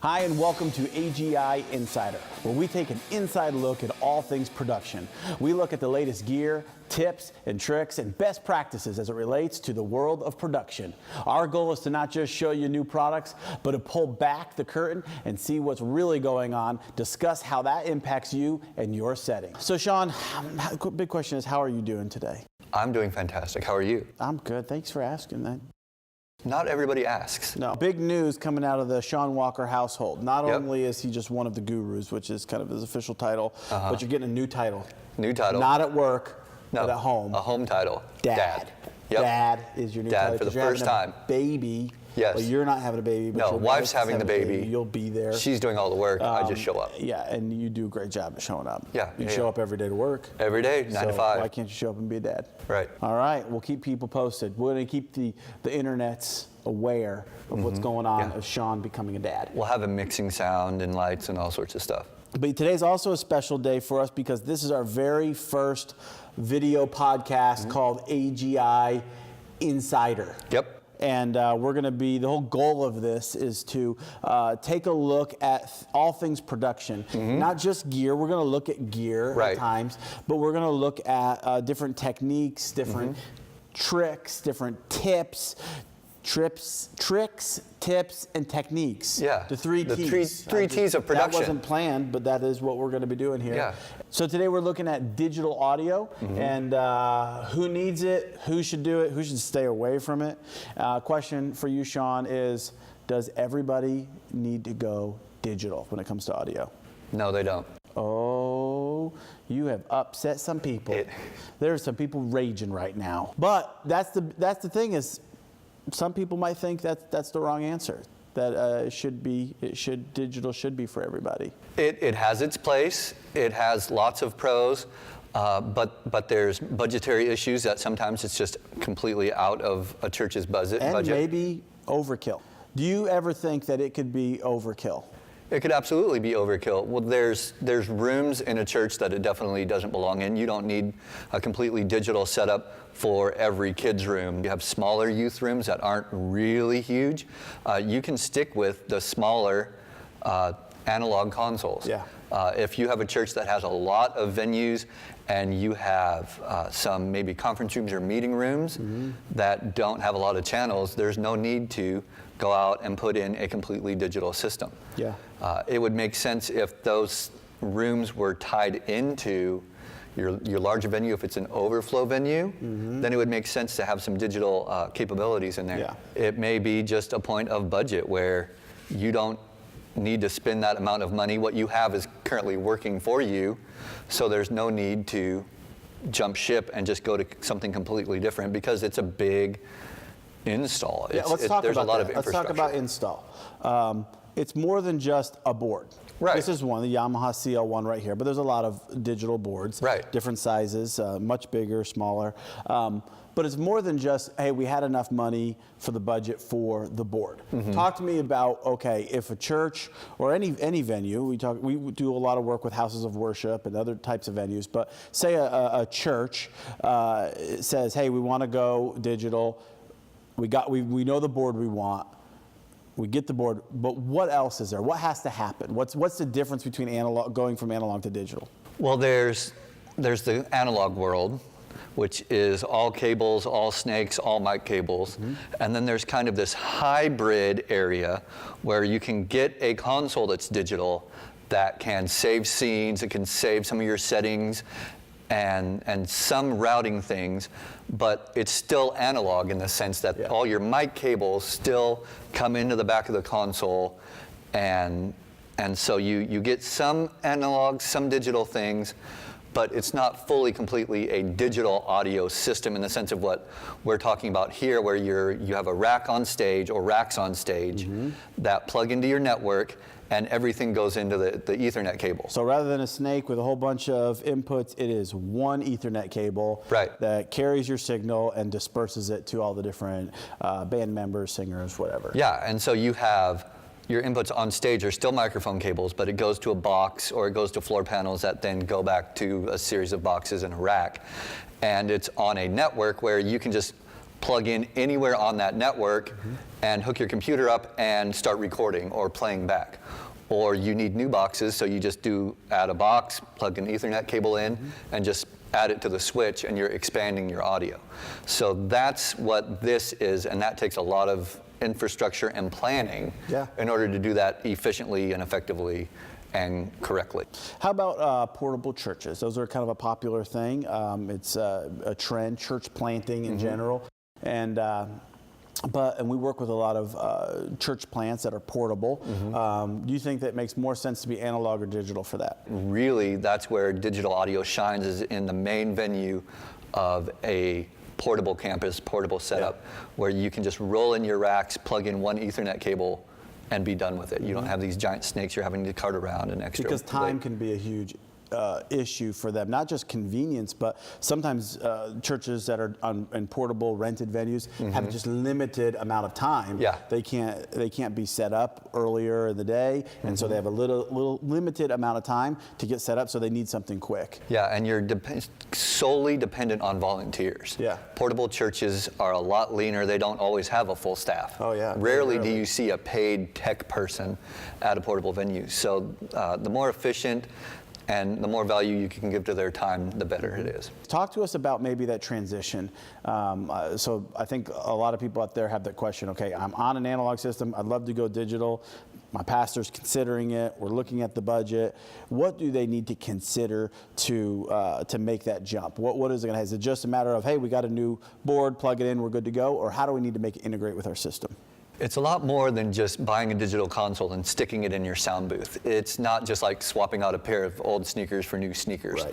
Hi, and welcome to AGI Insider, where we take an inside look at all things production. We look at the latest gear, tips, and tricks, and best practices as it relates to the world of production. Our goal is to not just show you new products, but to pull back the curtain and see what's really going on, discuss how that impacts you and your setting. So Sean, big question is, how are you doing today? I'm doing fantastic. How are you? I'm good. Thanks for asking that. Not everybody asks. No. Big news coming out of the Sean Walker household. Not only is he just one of the gurus, which is kind of his official title, but you're getting a new title. New title. Not at work, no, but at home. A home title. Dad. Yep. Dad is your new title. Dad for the first time. Baby. Yes. Well, you're not having a baby. But no, your wife's having the baby. You'll be there. She's doing all the work. I just show up. Yeah, and you do a great job at showing up. Yeah. You show up every day to work. Every day, 9 to 5. Why can't you show up and be a dad? Right. All right. We'll keep people posted. We're going to keep the internets aware of what's going on of Sean becoming a dad. We'll have a mixing sound and lights and all sorts of stuff. But today's also a special day for us because this is our very first video podcast called AGI Insider. Yep. And we're going to be, the whole goal of this is to take a look at all things production, not just gear. We're going to look at gear at times, but we're going to look at different techniques, different tricks, different tips, tips, and techniques. Yeah. The three T's. Three T's of production. That wasn't planned, but that is what we're going to be doing here. Yeah. So today we're looking at digital audio and who needs it, who should do it, who should stay away from it. Question for you, Sean, is does everybody need to go digital when it comes to audio? No, they don't. Oh, you have upset some people. There are some people raging right now. But that's the thing is, some people might think that's the wrong answer. That digital should be for everybody. It has its place. It has lots of pros, but there's budgetary issues that sometimes it's just completely out of a church's budget. And maybe overkill. Do you ever think that it could be overkill? It could absolutely be overkill. Well, there's rooms in a church that it definitely doesn't belong in. You don't need a completely digital setup for every kid's room. You have smaller youth rooms that aren't really huge. You can stick with the smaller analog consoles. Yeah. If you have a church that has a lot of venues and you have some maybe conference rooms or meeting rooms that don't have a lot of channels, there's no need to go out and put in a completely digital system. Yeah. It would make sense if those rooms were tied into your larger venue. If it's an overflow venue, then it would make sense to have some digital capabilities in there. Yeah. It may be just a point of budget where you don't need to spend that amount of money. What you have is currently working for you, so there's no need to jump ship and just go to something completely different because it's a big install. Let's talk there's about a lot that. of infrastructure. Let's talk about install. It's more than just a board. Right. This is one, the Yamaha CL1 right here, but there's a lot of digital boards. Right. Different sizes, much bigger, smaller. But it's more than just, hey, we had enough money for the budget for the board. Talk to me about, okay, if a church or any venue, we do a lot of work with houses of worship and other types of venues, but say a church says, hey, we want to go digital. We know the board we want. We get the board, but what else is there? What has to happen? What's the difference between going from analog to digital? Well, there's the analog world, which is all cables, all snakes, all mic cables. And then there's kind of this hybrid area where you can get a console that's digital that can save scenes, it can save some of your settings and some routing things, but it's still analog in the sense that all your mic cables still come into the back of the console, and so you get some analog, some digital things, but it's not fully, completely a digital audio system in the sense of what we're talking about here, where you have a rack on stage or racks on stage that plug into your network, and everything goes into the Ethernet cable. So rather than a snake with a whole bunch of inputs, it is one Ethernet cable that carries your signal and disperses it to all the different band members, singers, whatever. Yeah, and so you have your inputs on stage are still microphone cables, but it goes to a box or it goes to floor panels that then go back to a series of boxes in a rack. And it's on a network where you can just plug in anywhere on that network and hook your computer up and start recording or playing back. Or you need new boxes, so you just add a box, plug an Ethernet cable in, and just add it to the switch, and you're expanding your audio. So that's what this is, and that takes a lot of infrastructure and planning in order to do that efficiently and effectively and correctly. How about portable churches? Those are kind of a popular thing. It's a trend, church planting in general. And we work with a lot of church plants that are portable. Do you think that makes more sense to be analog or digital for that? Really, that's where digital audio shines, is in the main venue of a portable campus, portable setup, where you can just roll in your racks, plug in one Ethernet cable, and be done with it. You don't have these giant snakes you're having to cart around and extra. Because time can be a huge issue for them, not just convenience, but sometimes churches that are in portable rented venues have just limited amount of time. They can't be set up earlier in the day, and so they have a little limited amount of time to get set up, so they need something quick. And you're solely dependent on volunteers. Portable churches are a lot leaner. They don't always have a full staff. Rarely do you see a paid tech person at a portable venue. So the more efficient and the more value you can give to their time, the better it is. Talk to us about maybe that transition. So I think a lot of people out there have that question, okay, I'm on an analog system, I'd love to go digital. My pastor's considering it, we're looking at the budget. What do they need to consider to make that jump? What is it gonna have? Is it just a matter of, hey, we got a new board, plug it in, we're good to go? Or how do we need to make it integrate with our system? It's a lot more than just buying a digital console and sticking it in your sound booth. It's not just like swapping out a pair of old sneakers for new sneakers.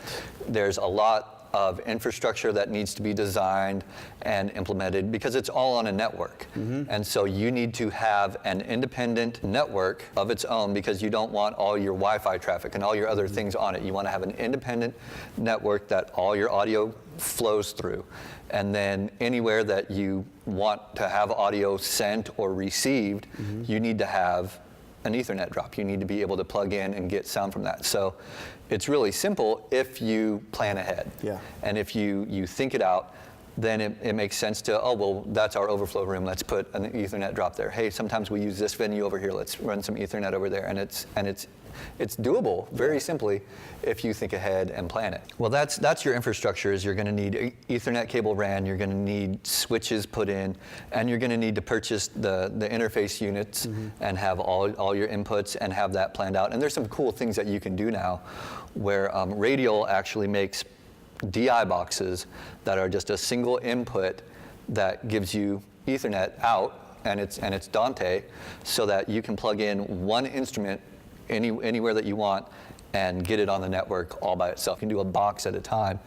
There's a lot of infrastructure that needs to be designed and implemented because it's all on a network. And so you need to have an independent network of its own, because you don't want all your Wi-Fi traffic and all your other things on it. You want to have an independent network that all your audio flows through. And then anywhere that you want to have audio sent or received, you need to have an Ethernet drop. You need to be able to plug in and get sound from that. So it's really simple if you plan ahead. And if you think it out, then it makes sense to, oh, well, that's our overflow room. Let's put an Ethernet drop there. Hey, sometimes we use this venue over here. Let's run some Ethernet over there. And it's doable very simply if you think ahead and plan it. Well, that's your infrastructure. Is you're going to need Ethernet cable ran, you're going to need switches put in, and you're going to need to purchase the interface units and have all your inputs and have that planned out. And there's some cool things that you can do now where Radial actually makes DI boxes that are just a single input that gives you Ethernet out, and it's Dante, so that you can plug in one instrument anywhere that you want and get it on the network all by itself. You can do a box at a time.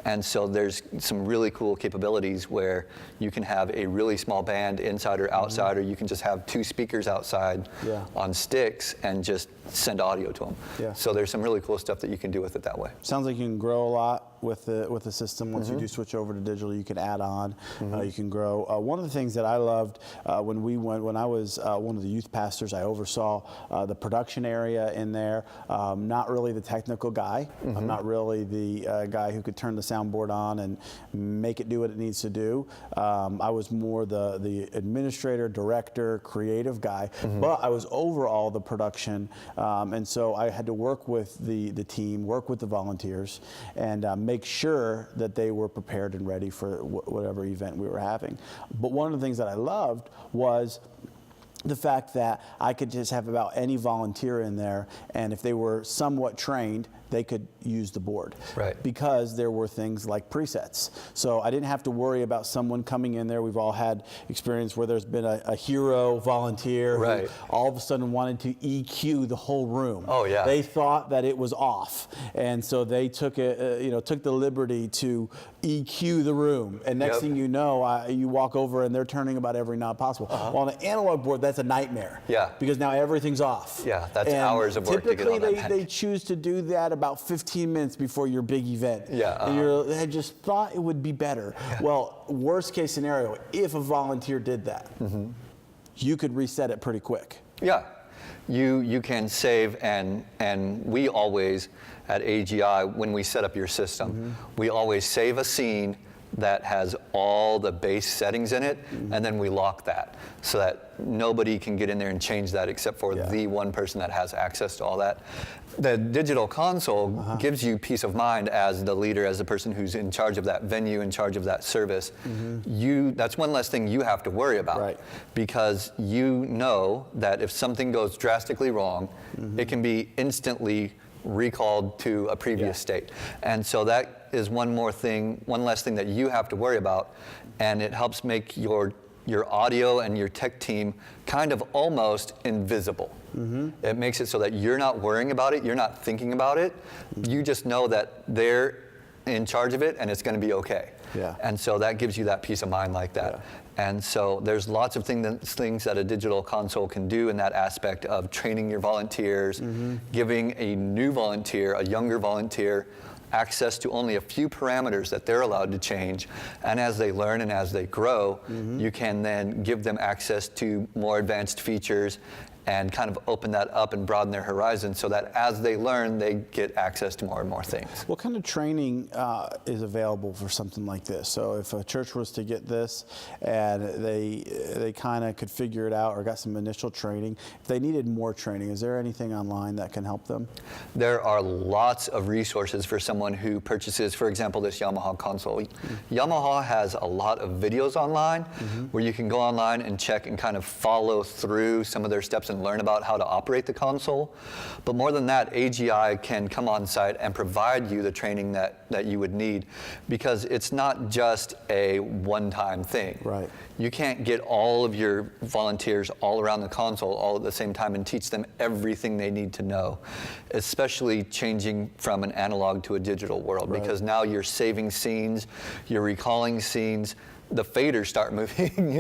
And so there's some really cool capabilities where you can have a really small band inside or outside, or you can just have two speakers outside on sticks and just send audio to them. So there's some really cool stuff that you can do with it that way. Sounds like you can grow a lot with the system. Once you do switch over to digital, you can add on, you can grow. One of the things that I loved when I was one of the youth pastors, I oversaw the production area in there. Not really the technical guy. I'm not really the guy who could turn the soundboard on and make it do what it needs to do. I was more the administrator, director, creative guy, but I was over all the production, and so I had to work with the team, work with the volunteers, and make sure that they were prepared and ready for whatever event we were having. But one of the things that I loved was the fact that I could just have about any volunteer in there, and if they were somewhat trained, they could use the board. Because there were things like presets. So I didn't have to worry about someone coming in there. We've all had experience where there's been a hero volunteer who all of a sudden wanted to EQ the whole room. They thought that it was off, and so they took took the liberty to EQ the room. And next thing you know, you walk over and they're turning about every knob possible. Well, on an analog board, that's a nightmare. Because now everything's off. That's hours of work to get on that. Typically, they choose to do that about 15 minutes before your big event. And I just thought it would be better. Well, worst case scenario, if a volunteer did that, you could reset it pretty quick. You can save, and we always, at AGI, when we set up your system, we always save a scene that has all the base settings in it, and then we lock that so that nobody can get in there and change that except for the one person that has access to all that. The digital console gives you peace of mind as the leader, as the person who's in charge of that venue, in charge of that service. That's one less thing you have to worry about, because you know that if something goes drastically wrong, it can be instantly recalled to a previous state. And so that is one less thing that you have to worry about, and it helps make your audio and your tech team kind of almost invisible. It makes it so that you're not worrying about it, you're not thinking about it, you just know that they're in charge of it and it's going to be okay. And so that gives you that peace of mind like that. And so there's lots of things that a digital console can do in that aspect of training your volunteers, giving a new volunteer, a younger volunteer, access to only a few parameters that they're allowed to change. And as they learn and as they grow, you can then give them access to more advanced features and kind of open that up and broaden their horizon so that as they learn, they get access to more and more things. What kind of training is available for something like this? So if a church was to get this and they kind of could figure it out or got some initial training, if they needed more training, is there anything online that can help them? There are lots of resources for someone who purchases, for example, this Yamaha console. Yamaha has a lot of videos online where you can go online and check and kind of follow through some of their steps and learn about how to operate the console. But more than that, AGI can come on site and provide you the training that you would need, because it's not just a one-time thing. You can't get all of your volunteers all around the console all at the same time and teach them everything they need to know, especially changing from an analog to a digital world, because now you're saving scenes, you're recalling scenes, the faders start moving.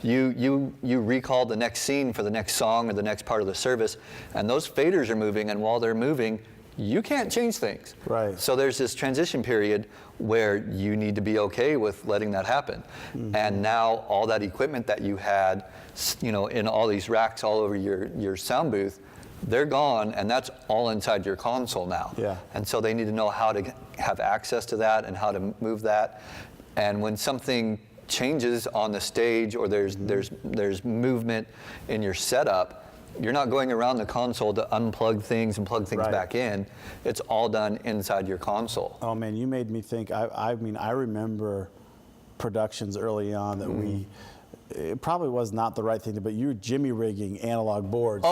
You recall the next scene for the next song or the next part of the service, and those faders are moving, and while they're moving, you can't change things. So there's this transition period where you need to be okay with letting that happen. And now all that equipment that you had, in all these racks all over your sound booth, they're gone, and that's all inside your console now. And so they need to know how to have access to that and how to move that. And when something changes on the stage or there's movement in your setup, you're not going around the console to unplug things and plug things back in. It's all done inside your console. Oh man, you made me think. I remember productions early on that it probably was not the right thing, but you were jimmy rigging analog boards.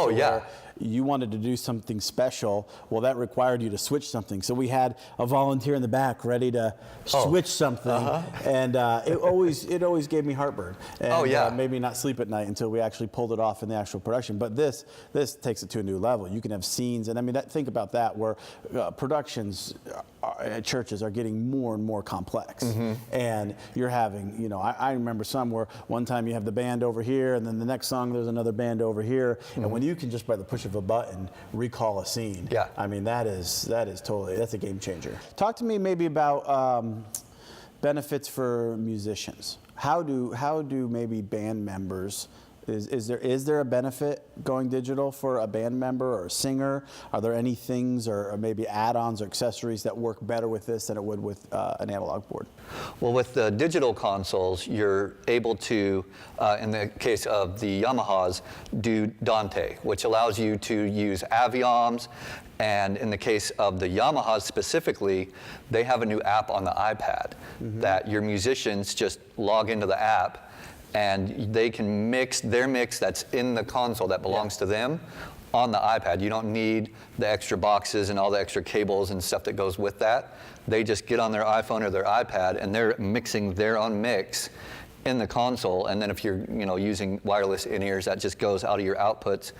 You wanted to do something special. Well, that required you to switch something. So we had a volunteer in the back ready to switch something, and it always gave me heartburn. And made me not sleep at night until we actually pulled it off in the actual production. But this takes it to a new level. You can have scenes, and think about that, where productions at churches are getting more and more complex, and you're having, I remember some where one time you have the band over here, and then the next song there's another band over here, and when you can just by the push of a button recall a scene, that's a game changer. Talk to me maybe about benefits for musicians. How do maybe band members? Is there a benefit going digital for a band member or a singer? Are there any things or maybe add-ons or accessories that work better with this than it would with an analog board? Well, with the digital consoles, you're able to, in the case of the Yamahas, do Dante, which allows you to use Avioms. And in the case of the Yamahas specifically, they have a new app on the iPad that your musicians just log into the app, and they can mix their mix that's in the console that belongs to them on the iPad. You don't need the extra boxes and all the extra cables and stuff that goes with that. They just get on their iPhone or their iPad and they're mixing their own mix in the console. And then if you're using wireless in-ears, that just goes out of your outputs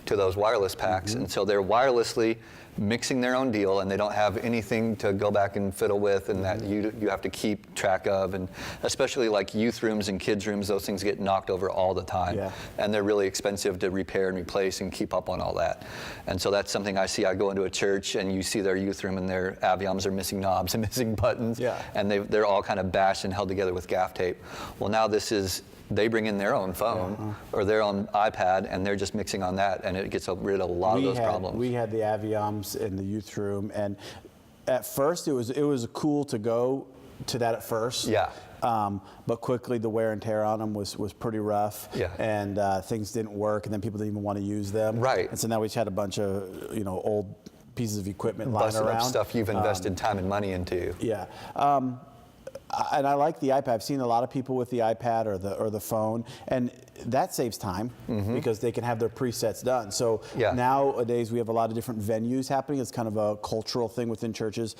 to those wireless packs. And so they're wirelessly mixing their own deal, and they don't have anything to go back and fiddle with, and that you have to keep track of. And especially like youth rooms and kids rooms, those things get knocked over all the time, and they're really expensive to repair and replace and keep up on all that. And so that's something I see. I go into a church and you see their youth room and their Avioms are missing knobs and missing buttons, and they're all kind of bashed and held together with gaff tape. Well, now they bring in their own phone or their own iPad, and they're just mixing on that, and it gets rid of a lot of those problems. We had the Avioms in the youth room, and at first it was cool to go to that at first. But quickly the wear and tear on them was pretty rough. Yeah. And things didn't work, and then people didn't even want to use them. Right. And so now we just had a bunch of old pieces of equipment lying Busted around. up stuff you've invested time and money into. Yeah. And I like the iPad. I've seen a lot of people with the iPad or the phone, and that saves time because they can have their presets done. So nowadays we have a lot of different venues happening. It's kind of a cultural thing within churches,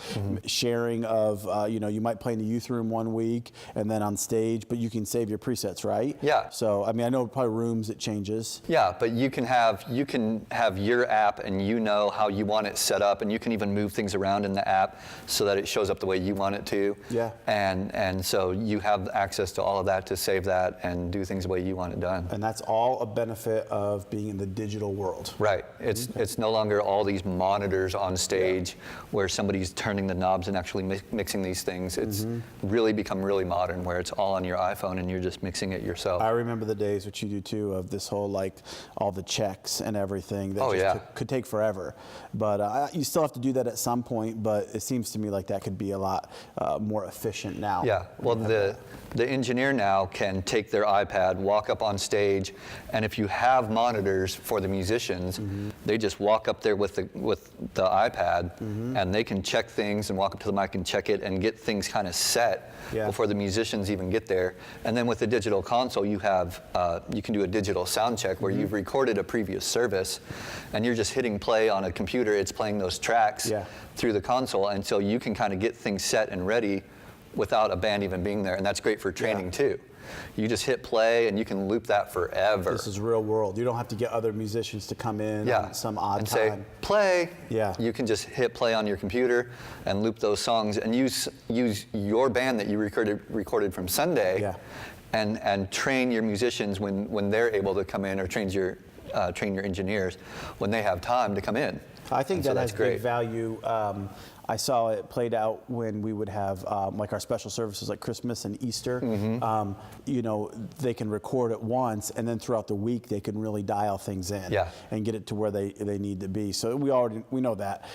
sharing of you might play in the youth room one week and then on stage, but you can save your presets, right? Yeah. So I mean, I know probably rooms it changes. Yeah, but you can have your app, and you know how you want it set up, and you can even move things around in the app so that it shows up the way you want it to. Yeah. And so you have access to all of that to save that and do things the way you want it done. And that's all a benefit of being in the digital world. Right. It's no longer all these monitors on stage where somebody's turning the knobs and actually mixing these things. It's really become really modern where it's all on your iPhone and you're just mixing it yourself. I remember the days, which you do too, of this whole all the checks and everything that could take forever. But you still have to do that at some point, but it seems to me like that could be a lot more efficient now. Yeah, well, the engineer now can take their iPad, walk up on stage, and if you have monitors for the musicians, they just walk up there with the iPad, and they can check things and walk up to the mic and check it and get things kind of set before the musicians even get there. And then with the digital console, you can do a digital sound check where you've recorded a previous service, and you're just hitting play on a computer. It's playing those tracks through the console, and so you can kind of get things set and ready without a band even being there, and that's great for training too. You just hit play and you can loop that forever. This is real world. You don't have to get other musicians to come in on some odd and time. say, play. Yeah. You can just hit play on your computer and loop those songs and use your band that you recorded from Sunday and train your musicians when they're able to come in, or train your engineers when they have time to come in. I think that has great big value. I saw it played out when we would have like our special services like Christmas and Easter. They can record it once, and then throughout the week they can really dial things in and get it to where they need to be. So we know that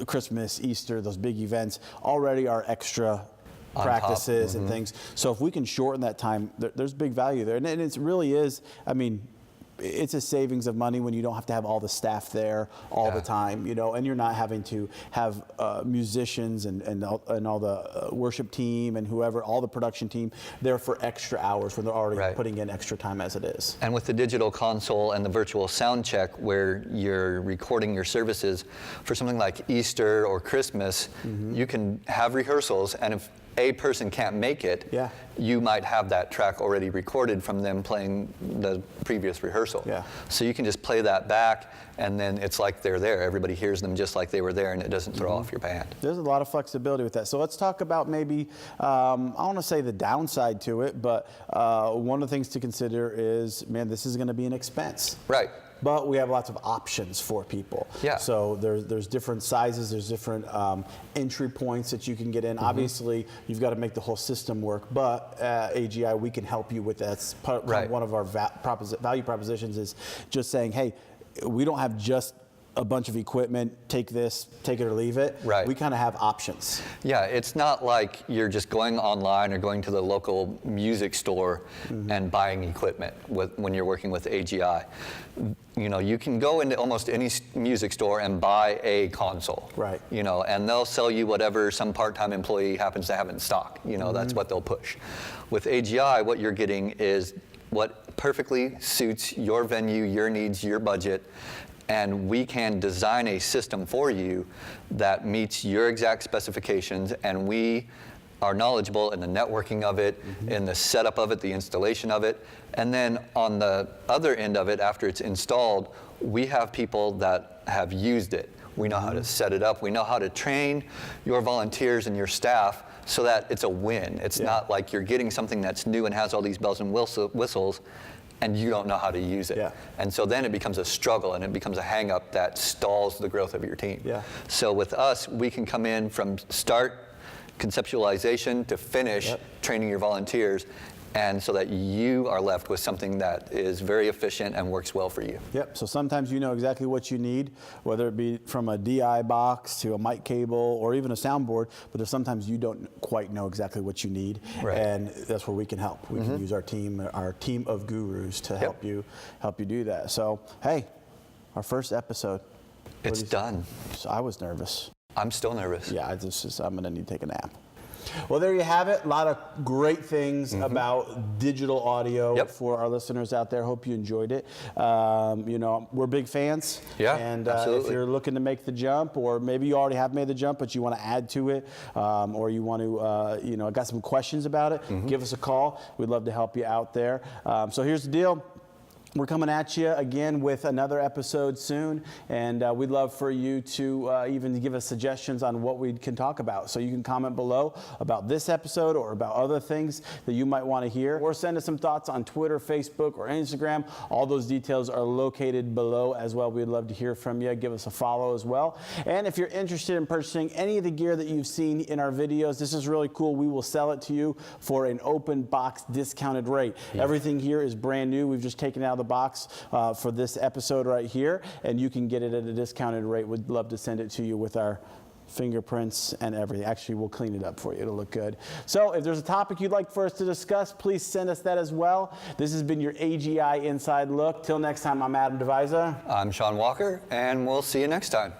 Christmas, Easter, those big events already are extra practices and things. So if we can shorten that time, there's big value there, and it really is. I mean, it's a savings of money when you don't have to have all the staff there all the time, and you're not having to have musicians and all the worship team and whoever, all the production team there for extra hours when they're already putting in extra time as it is. And with the digital console and the virtual sound check where you're recording your services for something like Easter or Christmas, you can have rehearsals, and if a person can't make it, you might have that track already recorded from them playing the previous rehearsal. So you can just play that back, and then it's like they're there. Everybody hears them just like they were there, and it doesn't throw off your band. There's a lot of flexibility with that. So let's talk about maybe, I want to say the downside to it, but one of the things to consider is, man, this is going to be an expense. Right. But we have lots of options for people. So there's different sizes, there's different entry points that you can get in. Obviously, you've got to make the whole system work, but AGI, we can help you with that. That's one of our value propositions is just saying, hey, we don't have just a bunch of equipment, take this, take it or leave it. We kind of have options. Yeah, it's not like you're just going online or going to the local music store and buying equipment when you're working with AGI. You can go into almost any music store and buy a console. And they'll sell you whatever some part-time employee happens to have in stock. That's what they'll push. With AGI, what you're getting is what perfectly suits your venue, your needs, your budget, and we can design a system for you that meets your exact specifications, and we are knowledgeable in the networking of it, in the setup of it, the installation of it, and then on the other end of it, after it's installed, we have people that have used it. We know how to set it up. We know how to train your volunteers and your staff so that it's a win. It's not like you're getting something that's new and has all these bells and whistles, and you don't know how to use it. And so then it becomes a struggle, and it becomes a hang-up that stalls the growth of your team. So with us, we can come in from start conceptualization to finish training your volunteers and so that you are left with something that is very efficient and works well for you. Yep, so sometimes you know exactly what you need, whether it be from a DI box to a mic cable or even a soundboard, but there's sometimes you don't quite know exactly what you need, Right. and that's where we can help. We can use our team of gurus to help you do that. So, hey, our first episode. It's done. So I was nervous. I'm still nervous. Yeah, I'm gonna need to take a nap. Well, there you have it. A lot of great things about digital audio for our listeners out there. Hope you enjoyed it. You know, we're big fans. Yeah, and absolutely. if you're looking to make the jump, or maybe you already have made the jump, but you want to add to it, or you want to, you know, got some questions about it, give us a call. We'd love to help you out there. So here's the deal. We're coming at you again with another episode soon, and we'd love for you to even give us suggestions on what we can talk about. So you can comment below about this episode or about other things that you might want to hear, or send us some thoughts on Twitter, Facebook, or Instagram. All those details are located below as well. We'd love to hear from you. Give us a follow as well. And if you're interested in purchasing any of the gear that you've seen in our videos, this is really cool. We will sell it to you for an open box discounted rate. Everything here is brand new. We've just taken it out of the box for this episode right here, and you can get it at a discounted rate. We'd love to send it to you with our fingerprints and everything. Actually, we'll clean it up for you. It'll look good. So if there's a topic you'd like for us to discuss, please send us that as well. This has been your AGI Inside Look. Till next time, I'm Adam Devizia. I'm Sean Walker, and we'll see you next time.